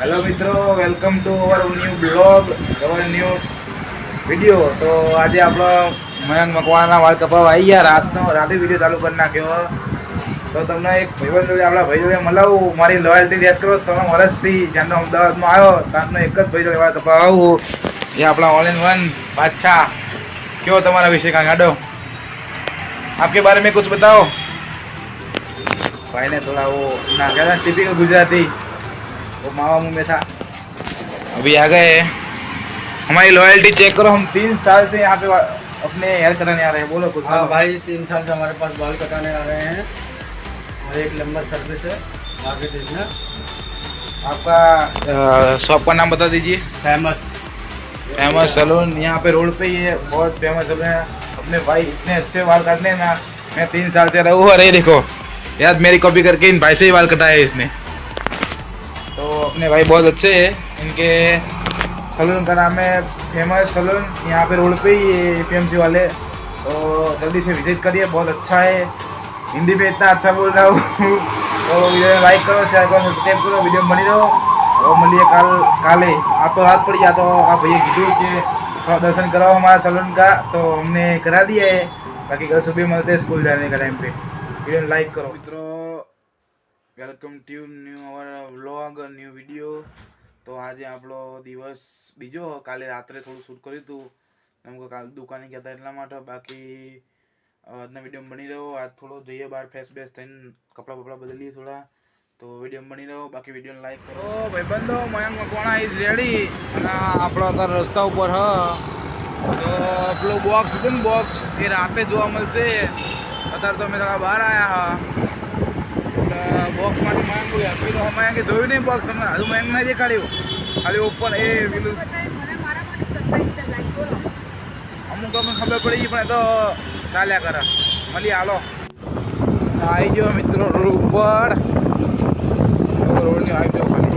Hello मित्रों, welcome to our new blog, our new video. તો આજે આપણો મયંક મકવાણા વાળ કપાવવા આવી ગયા. રાતે વિડીયો ચાલુ કરી નાખ્યો. તો તમને એક ભાઈબંધ જોડે આપણા ભાઈ જોડે મળાવું. મારી લોયલ્ટી રેસ કરો. 3 વર્ષથી જ્યાંનો અમદાવાદમાં આવ્યો ત્યાંનો એક જ ભાઈ જોડે વાળ કપાવવા આવું. એ આપણા ઓલ ઇન વન બાદશાહ. क्यों तुम्हारा विषय का गाड़ो, आपके बारे में कुछ बताओ. भाई ने थोड़ा वो ना कहना टिपिकल गुजराती, वो मावा मुंह में था. अभी आ गए. हमारी लॉयल्टी चेक करो. हम 3 साल से यहाँ पे अपने हेयर कराने आ रहे हैं. बोलो कुछ. हाँ भाई, 3 साल से हमारे पास बाल कटाने आ रहे हैं और एक लंबा सर्विस है, आगे देखना. आपका शॉप का नाम बता दीजिए. Famous saloon. यहाँ पे रोड पे ही है, बहुत फेमस सैलून है. अपने भाई इतने अच्छे बाल काटने ना. मैं 3 साल से रहूँ. अरे देखो यार, मेरी कॉपी करके इन भाई से ही बाल कटाए है इसने. तो अपने भाई बहुत अच्छे हैं. इनके सैलून का नाम है फेमस सैलून. यहाँ पे रोड पे ही है APMC वाले. तो जल्दी से विजिट करिए, बहुत अच्छा है. हिंदी में इतना अच्छा बोल रहा हूँ. तो वीडियो लाइक करो, शेयर करो, सब्सक्राइब करो. वीडियो बनी रहो. और મળીએ કાલે. आप तो रात पड़ी तो आप भैया कीधું કે थोड़ा दर्शन कराओ हमारा सैलून का. तो हमने करा दिया है. बाकी कल सुबह मिलते हैं स्कूल जाने का टाइम पे. वीडियो लाइक करो. मित्रों, welcome to new our vlog, new video. તો આજે આપણો દિવસ બીજો. કાલે રાત્રે થોડું શૂટ કર્યું હતું. એમ કાલે દુકાને ગયા હતા એટલા માટે. બાકી આજના વિડીયો બની રહ્યો. આજ થોડો જઈએ બહાર, ફ્રેશ બેશ થઈને કપડાં બપડા બદલીએ થોડા. તો વિડીયો બની રહ્યો. બાકી વિડીયોને લાઈક કરો. ભાઈબંધો, મયંક મકવાણા ઇઝ રેડી. અને આપણો અત્યારે રસ્તા ઉપર હ. તો પેલું બોક્સ હતું ને, બોક્સ એ રાતે જોવા મળશે. અત્યારે તો અમે થોડા બહાર આવ્યા હા. બોક્સ માંથી મયંક હેપી તો મયંકે જોયું નહીં બોક્સ. તમને હજુ મયંક નહીં દેખાડ્યું. ખાલી ઓપન એ પેલું અમુક અમને ખબર પડી પણ એ તો ચાલ્યા કરે. મળીએ હાલો. આવી ગયો મિત્રો રોડ ઉપર. રોડની આવી ગયો ખાલી.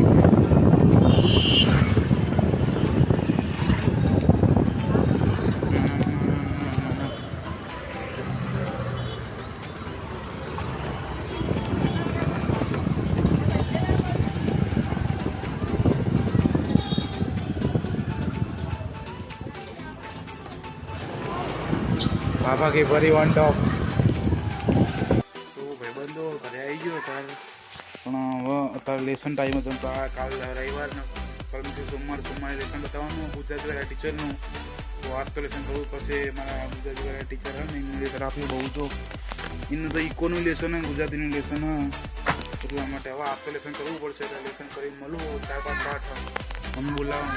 બાબા કે ફરી વન ટોપ. તો ભાઈબંધો ઘરે આવી ગયો અત્યારે. પણ હવે અત્યારે લેસન ટાઈમ હતો. તો આ કાલ રવિવારનો પરમથી સોમવારે લેસન બતાવવાનું ગુજરાતી વાળા ટીચરનું. તો આજ તો લેસન કરવું પડશે. મારા ગુજરાતી વાળા ટીચર હે ને, એનું લેસન આપ્યું બહુ. તો એનું તો ઇકોનું લેસન હે, ગુજરાતીનું લેસન હે. એટલા માટે હવે આજ તો લેસન કરવું પડશે. એટલે લેસન કરીને મળવું 4-5 પાઠ. અમે બોલાવો.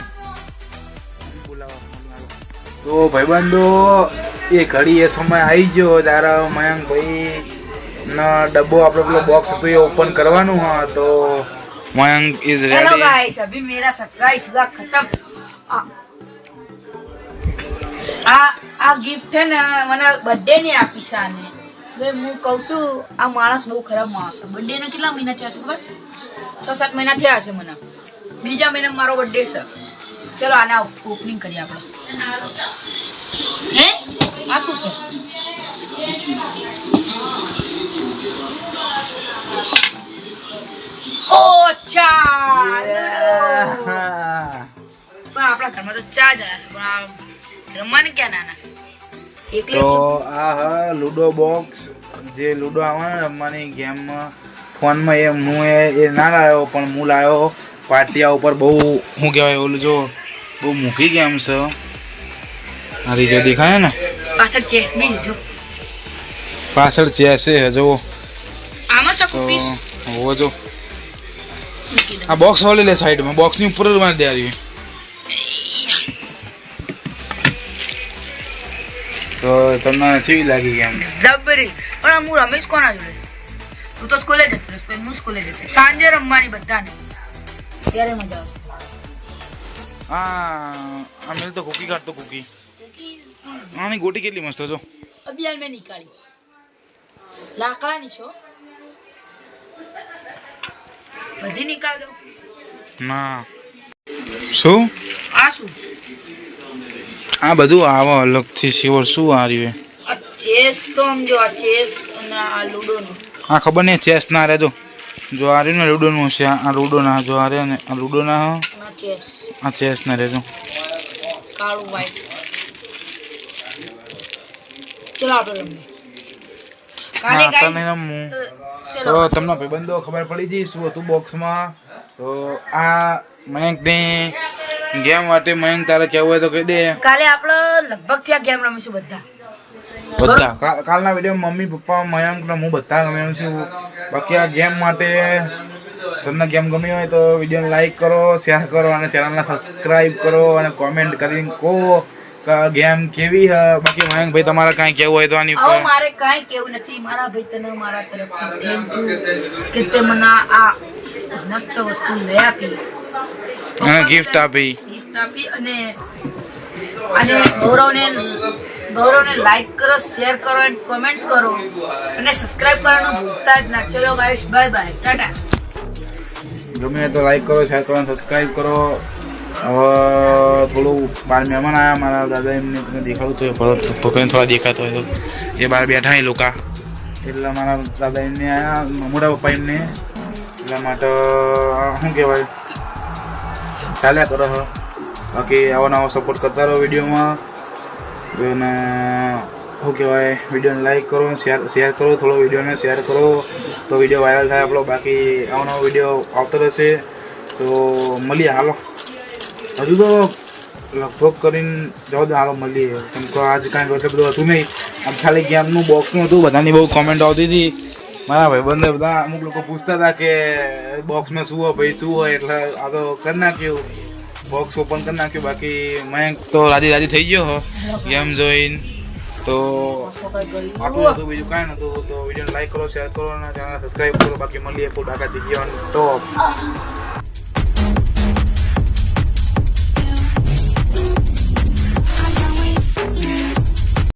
તો ભાઈબંધો, એ ઘડી એ સમય આવી ગયો ત્યારે મયંક ભાઈ ના ડબ્બો આપણે પેલો બોક્સ હતો એ ઓપન કરવાનું હા. તો Mayank is ready. Hello guys, अभी मेरा सरप्राइज हुआ खत्म. આ ગિફ્ટ है ને મને બર્થડે ની આપી છે આને. તો હું કહું છું આ માણસ બહુ ખરાબ માણસ છે. બર્થડે ને કેટલા મહિના થયા છે ખબર? 6-7 મહિના થયા છે મને. બીજા મહિનામાં મારો બર્થડે છે. ચલો આના ઓપનિંગ કરીએ આપણે. હે આ શું છે? ઓ ચા. પણ આપણા ઘરમાં તો 4 જણા છે. પણ આ રમવાને ક્યાં નાના એકલે. તો આ હા લુડો બોક્સ. જે લુડો આવે ને રમવાની ગેમમાં ફોનમાં, એ હું એ ના લાવ્યો. પણ હું લાવ્યો પાટિયા ઉપર. બહુ શું કહેવાય ઓલું, જો બહુ મૂકી ગેમ છે. આ રીતે દેખાય ને, પાછળ ચેસ બી લીધો. પાછળ ચેસ છે જો. આમાં શું કુકીઝ હોવો જો. આ બોક્સ વાળી લે સાઈડમાં. બોક્સની ઉપર જ મારી દે. તો તમને કેવી લાગી ગેમ? જબરી. પણ હું રમેશ કોના જોડે? તું તો સ્કૂલે જતો રહીશ, પછી હું સ્કૂલે જતો. સાંજે રમવાની બધાને, ત્યારે મજા આવશે. આ મેં તો કુકી કાઢતો. કુકી આની ગોટી કેટલી મસ્ત જો. અભિયાન મેં નીકાળી. લાકડાની છો બધી નીકાળ દો. ના શું આ શું? આ બધું આવો અલગથી સિવર શું આ રહ્યું? ચેસ તો સમજો, આ ચેસ અને આ લૂડો નું. હા ખબર નહીં, ચેસ ના રહેજો. જો આ રહ્યું ને લૂડોનું છે, આ લૂડોના જો આ રહ્યા ને આ લૂડોના ના ચેસ આ ચેસ ના રહેજો. કાળું વ્હાઈટ. ચલો આપણે રમીએ. કાલે હા, ગાઈસ તને રમવું. ચલો તો તમને ભાઈબંધો ખબર પડી ગઈ શું હતું બોક્સમાં. તો આ મયંકની ગેમ માટે મયંક તારે કેવું હોય તો કહી દે. કાલે આપણે લગભગ ત્યાં ગેમ રમીશું બધા. કાલના વિડીયો મમ્મી પપ્પા મયંક ને હું બધા ગમે છું. બાકી આ ગેમ માટે તમને ગેમ ગમી હોય તો વિડીયોને લાઈક કરો, શેર કરો અને ચેનલને સબસ્ક્રાઈબ કરો અને કોમેન્ટ કરીને કહો કે ગેમ કેવી છે. બાકી મયંકભાઈ તમારે કાંઈ કેવું હોય તો આની આવો ઉપર. મારે કાંઈ કેવું નથી. મારા ભાઈ તને મારા તરફથી થેન્ક યુ કે તે મને આ મસ્ત વસ્તુ લઈ આપી, અને gift આપી. gift આપી. અને ગૌરવને લાઈક કરો, શેર કરો અને કોમેન્ટ્સ કરો અને સબસ્ક્રાઇબ કરવાનું ભૂલતા જ ના. ચલો ગાઈસ, બાય બાય, ટાટા. ગમે તો લાઈક કરો, શેર કરો અને સબસ્ક્રાઈબ કરો. હવે થોડું બહાર મહેમાન આવ્યા મારા દાદા, એમને તમને દેખાડું તો પકડીને થોડા દેખાતો હોય તો એ બહાર બેઠા એ લોકો, એટલે મારા દાદા એમને આવ્યા, મોટા પપ્પા એમને, એટલા માટે શું કહેવાય ચાલ્યા કરો છો. બાકી આવો નવો સપોર્ટ કરતા રહો વિડીયોમાં. અને શું કહેવાય વિડીયોને લાઈક કરો, શેર કરો, થોડો વિડીયોને શેર કરો તો વિડીયો વાયરલ થાય આપણો. બાકી આવો નવો વિડીયો આવતો રહેશે તો મળીએ. હાલો હજુ તો લગભગ કરીને જાઓ હાલો મળીએ. કેમ કે આજ કાંઈ એટલે બધું હતું નહીં, આમ ખાલી ગેમનું બોક્સનું હતું. બધાની બહુ કોમેન્ટ આવતી હતી. મારા ભાઈબંધો બધા અમુક લોકો પૂછતા હતા કે બોક્સમાં શું હોય ભાઈ શું હોય, એટલે આ તો કરી નાખ્યું, બોક્સ ઓપન કરી નાખ્યું. બાકી મયંક તો રાજી થઈ ગયો ગેમ જોઈને. તો આટલું હતું, બીજું કાંઈ નહોતું. તો વિડીયોને લાઈક કરો, શેર કરો અને ચેનલ સબસ્ક્રાઈબ કરો. બાકી મળીએ કોઈ બાકા જગ્યાઓ તો